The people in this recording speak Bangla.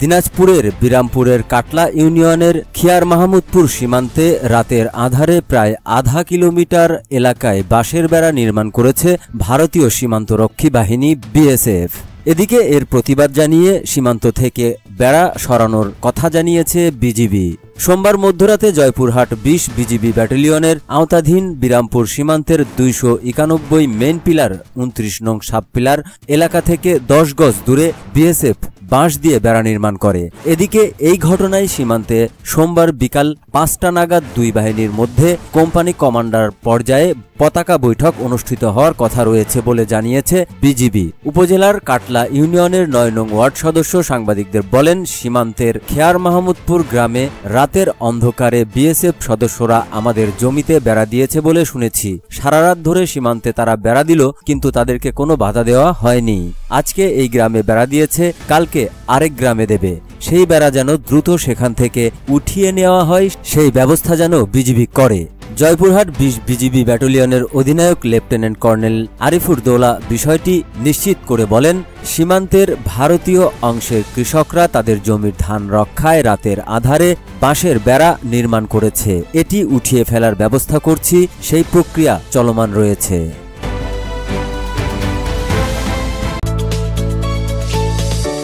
দিনাজপুরের বিরামপুরের কাটলা ইউনিয়নের খিয়ার মাহমুদপুর সীমান্তে রাতের আঁধারে প্রায় আধা কিলোমিটার এলাকায় বাঁশের বেড়া নির্মাণ করেছে ভারতীয় সীমান্তরক্ষী বাহিনী বিএসএফ। এদিকে এর প্রতিবাদ জানিয়ে সীমান্ত থেকে বেড়া সরানোর কথা জানিয়েছে বিজিবি। সোমবার মধ্যরাতে জয়পুরহাট ২০ বিজিবি ব্যাটালিয়নের আওতাধীন বিরামপুর সীমান্তের ২৯১ মেইন পিলার ২৯ নং সাব পিলার এলাকা থেকে ১০ গজ দূরে বিএসএফ বাঁশ দিয়ে বেড়া নির্মাণ করে। এদিকে এই ঘটনায় সীমান্তে সোমবার বিকাল ৫টা নাগাদ দুই বাহিনীর মধ্যে কোম্পানি কমান্ডার পর্যায়ে পতাকা বৈঠক অনুষ্ঠিত হওয়ার কথা রয়েছে বলে জানিয়েছে বিজিবি। উপজেলার কাটলা ইউনিয়নের ৯ নং ওয়ার্ড সদস্য সাংবাদিকদের বলেন, সীমান্তের খেয়ার মাহমুদপুর গ্রামে রাতের অন্ধকারে বিএসএফ সদস্যরা আমাদের জমিতে বেড়া দিয়েছে বলে শুনেছি। সারা রাত ধরে সীমান্তে তারা বেড়া দিল, কিন্তু তাদেরকে কোনো বাধা দেওয়া হয়নি। আজকে এই গ্রামে বেড়া দিয়েছে, কালকে আরেক গ্রামে দেবে। সেই বেড়া যেন দ্রুত সেখান থেকে উঠিয়ে নেওয়া হয়, সেই ব্যবস্থা যেন বিজিবি করে। জয়পুরহাট ২০ বিজিবি ব্যাটালিয়নের অধিনায়ক লেফটেন্যান্ট কর্নেল আরিফুদ্দৌলা বিষয়টি নিশ্চিত করে বলেন, সীমান্তের ভারতীয় অংশের কৃষকরা তাদের জমির ধান রক্ষায় রাতের আধারে বাঁশের বেড়া নির্মাণ করেছে। এটি উঠিয়ে ফেলার ব্যবস্থা করছি, সেই প্রক্রিয়া চলমান রয়েছে।